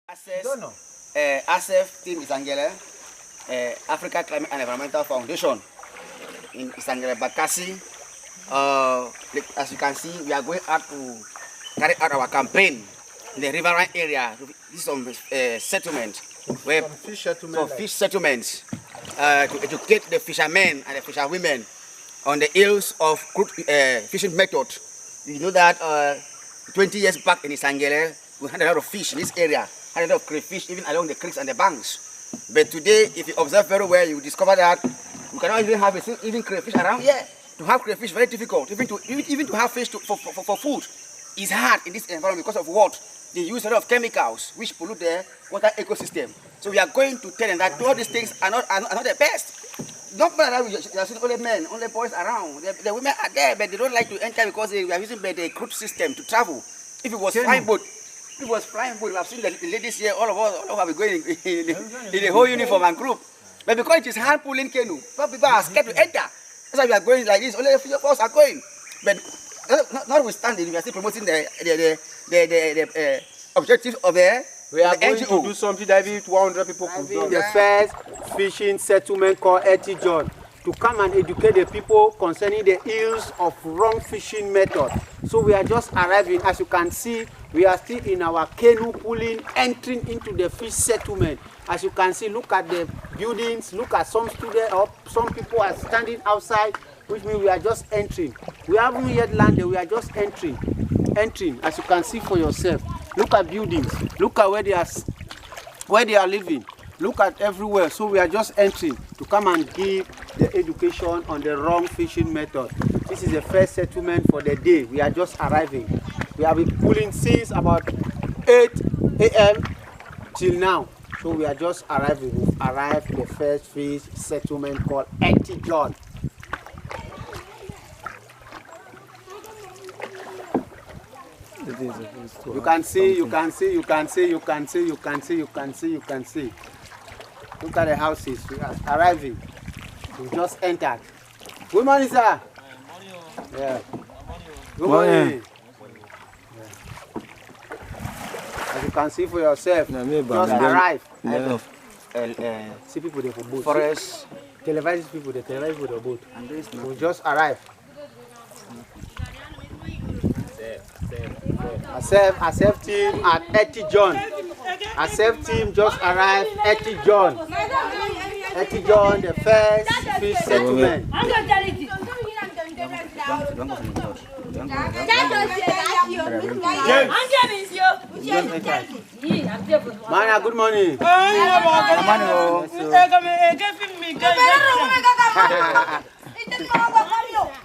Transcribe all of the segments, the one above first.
ACEF team Isangele, Africa Climate and Environmental Foundation in Isangele, Bakassi. As you can see, we are going out to carry out our campaign in the riverine area. This is some settlement, where fish settlements to educate the fishermen and the fisherwomen on the ills of crude fishing method. You know that 20 years back in Isangele, we had a lot of fish in this area, had a lot of crayfish even along the creeks and the banks. But today, if you observe very well, you discover that we cannot even have even crayfish around here. To have crayfish very difficult. Even to have fish for food is hard in this environment because of what? They use a lot of chemicals which pollute the water ecosystem. So we are going to tell them that all these things are not the best. Not that we are seeing only men, only boys around. The women are there, but they don't like to enter because they are using the crude system to travel. If it was flying boat, we have seen the ladies here, all of us going in the whole uniform and group. But because it is hand pulling canoe, people are scared to enter. That's why we are going like this. Only a few of us are going. But notwithstanding, we are still promoting the objective of we are going NGO. to do something that 100 people could do. The first fishing settlement called Etijon, to come and educate the people concerning the ills of wrong fishing method. So we are just arriving. As you can see, we are still in our canoe pulling, entering into the fish settlement. As you can see, look at the buildings, look at some students or some people are standing outside, which means we are just entering. We haven't yet landed, we are just entering. As you can see for yourself. Look at buildings, look at where they are living. Look at everywhere. So we are just entering to come and give the education on the wrong fishing method. This is the first settlement for the day. We are just arriving. We have been pulling since about 8 a.m. till now. So we are just arriving. We've arrived at the first fish settlement called Etijon. You can see. Look at the houses. We are arriving. We just entered. Good morning, sir. Yeah. Good morning. As you can see for yourself, just arrived. See people there for boat. Forest. Televise people, they televise with the boat. And we just arrived. ACEF team at Etijon. ACEF team just arrived at Etijon. Etijon, the first fish settlement. Mana, good morning.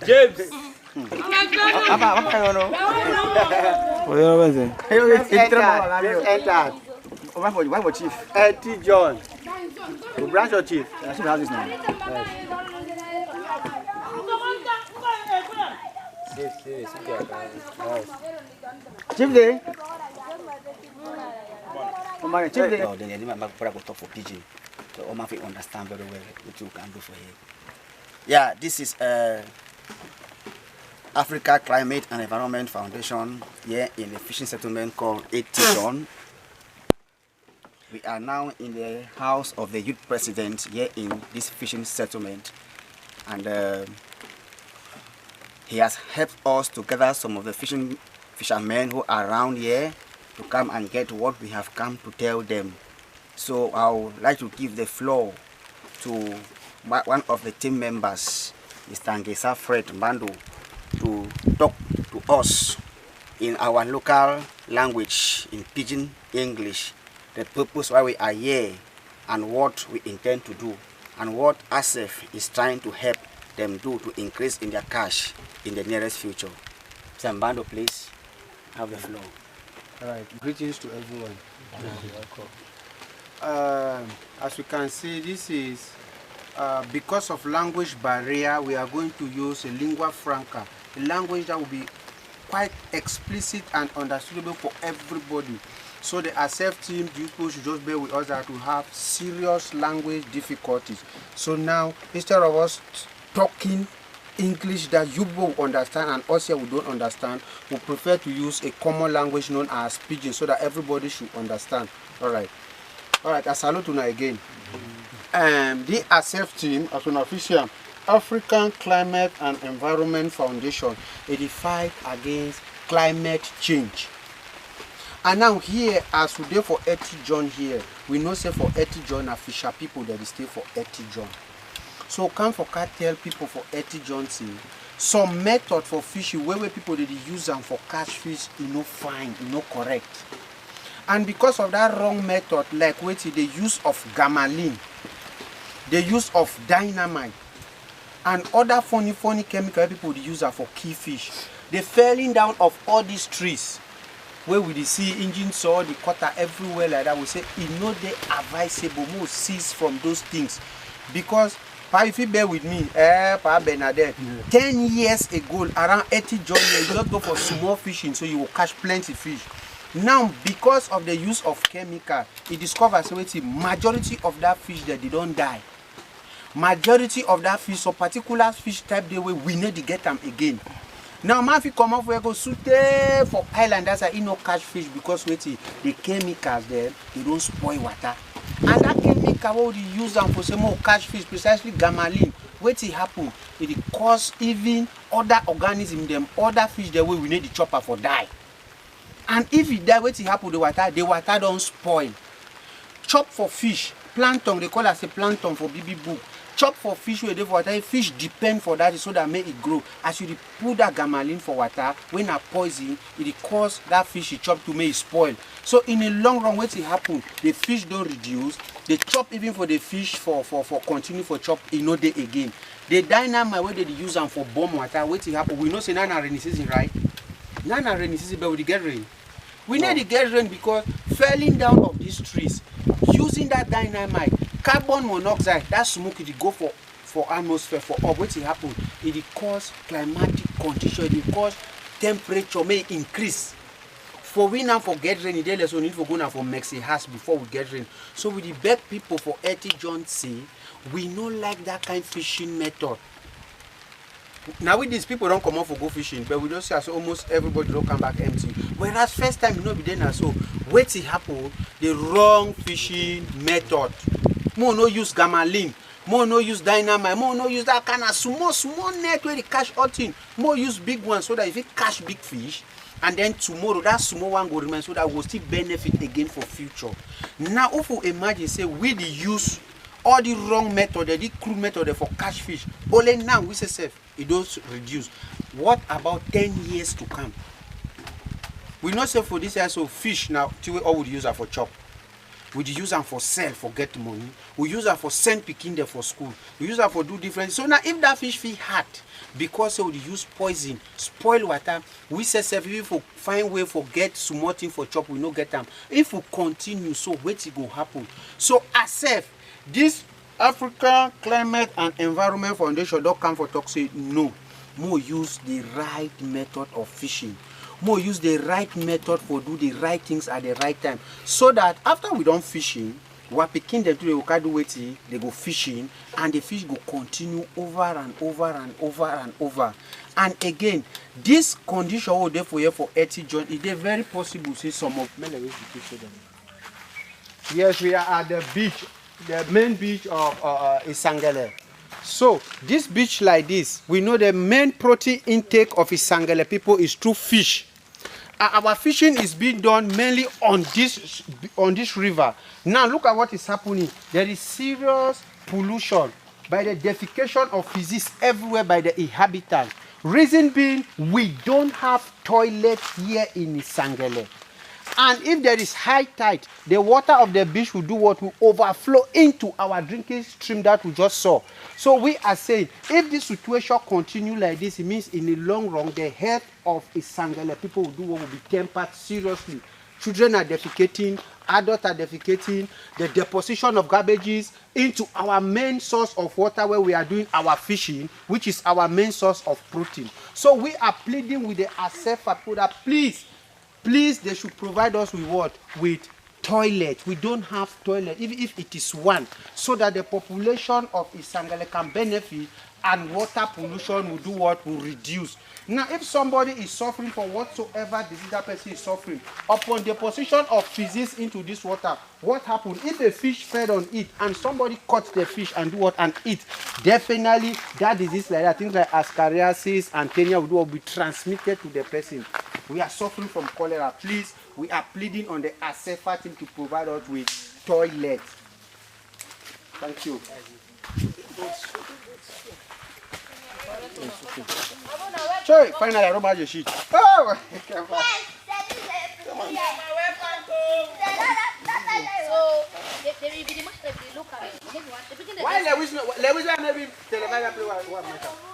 James. What chief? Etijon. You branch your chief? I should have this now. Chief day. Chief day. Oh, then I go talk for PG. So Omar will understand very well what you can do for him. Yeah, this is Africa Climate and Environment Foundation here in a fishing settlement called Etijon. We are now in the house of the youth president here in this fishing settlement, and he has helped us to gather some of the fishermen who are around here to come and get what we have come to tell them. So I would like to give the floor to one of the team members, Mr. Ngesa Fred Mbando, to talk to us in our local language, in Pidgin English, the purpose why we are here and what we intend to do and what ACEF is trying to help them do to increase in their cash in the nearest future. Mr. Mbando, please have the floor. All right, greetings to everyone. As you can see, this is because of language barrier, we are going to use a lingua franca, a language that will be quite explicit and understandable for everybody. So the ACEF team, people should just bear with us that we have serious language difficulties. So now, instead of us talking English that you both understand and us here we don't understand, we prefer to use a common language known as Pidgin so that everybody should understand. All right, I salute you again. The ACEF team, as an official, African Climate and Environment Foundation, it fight against climate change. And now here, as we do for 80 John here, we know say for 80 John are fisher people that stay for 80 John. So come for tell people for 80 John say some method for fishing where people they use them for catch fish, fine, correct. And because of that wrong method, like the use of gamalin, the use of dynamite, and other funny chemical people they use for key fish, the felling down of all these trees, where we see engine saw, the cutter everywhere like that, we say they advisable more cease from those things. Because if you bear with me, 10 years ago, around 80 John, you just go for small fishing, so you will catch plenty fish. Now, because of the use of chemical, it discovers the majority of that fish that they don't die. Majority of that fish, so particular fish type, they will we need to get them again. Now, if you come off, we go shoot for island, that's why no catch fish because the chemicals there, they don't spoil water. And that chemical what you use them for some more catch fish, precisely gamalin. What happen? It cause even other organisms, them other fish the way we need the chopper for die. And if it die, what happen? The water don't spoil. Chop for fish, plankton, they call us a plankton for BB book. Chop for fish where they for water, fish depend for that so that make it grow. As you put that gamalin for water, when a poison, it cause that fish chop to make it spoil. So in the long run, what happen? The fish don't reduce. They chop even for the fish for continue for chop, they again. The dynamite where they use them for bomb water, what happen? We know say now rainy season, right? Now rainy season, but we get rain. We need to get rain because falling down of these trees, using that dynamite, carbon monoxide, that smoke it go for atmosphere for up. What it happen? It cause climatic condition, it cause temperature may increase. For we now for get rain, they also need for go now for Mexi house before we get rain. So we the beg people for 80 John say we no like that kind of fishing method. Now with these people don't come out for go fishing, but we don't see as almost everybody don't come back empty. Whereas first time you know be then so what it happen? The wrong fishing method. More no use gamalin, more no use dynamite, more no use that kind of small net where they catch all thing. More use big ones so that if you catch big fish, and then tomorrow that small one will remain so that we'll still benefit again for future. Now if we imagine say we the use all the wrong method, the crude method for catch fish, only now we say safe, it does reduce. What about 10 years to come? We know say for this year so fish now, all would use them for chop. We use them for sell, for get money. We use them for send picking there for school. We use them for do different. So now if that fish feel hard, because we use poison, spoil water, we say if we find way for get small thing for chop, we no get them. If we continue, so what it go happen? So ACEF, this African Climate and Environment Foundation don't come for talk say no. More use the right method of fishing. More use the right method for do the right things at the right time. So that after we don't fishing, we are picking them to the can do waiting, they go fishing, and the fish go continue over and over and over and over. And again, this condition will there for you for 80 John, it is very possible say some of yes, we are at the beach, the main beach of Isangele. So this beach like this, we know the main protein intake of Isangele people is through fish. Our fishing is being done mainly on this river. Now look at what is happening. There is serious pollution by the defecation of feces everywhere by the inhabitants. Reason being, we don't have toilets here in Isangele. And if there is high tide, the water of the beach will do what? Will overflow into our drinking stream that we just saw. So we are saying, if this situation continues like this, it means in the long run, the health of Isangele people will do what will be tempered seriously. Children are defecating, adults are defecating, the deposition of garbages into our main source of water where we are doing our fishing, which is our main source of protein. So we are pleading with the ACEF people that please, they should provide us with what? With toilet. We don't have toilet, even if it is one, so that the population of Isangele can benefit and water pollution will do what? Will reduce. Now, if somebody is suffering from whatsoever disease that person is suffering, upon the position of physics into this water, what happens? If a fish fed on it and somebody caught the fish and do what? And eat, definitely that disease like that, things like ascariasis and tenia will be transmitted to the person. We are suffering from cholera. Please, we are pleading on the ACEF team to provide us with toilet. Thank you. Sure, finally, I rub out your sheet. Oh, come on. Why Lewis not maybe televised play what matter?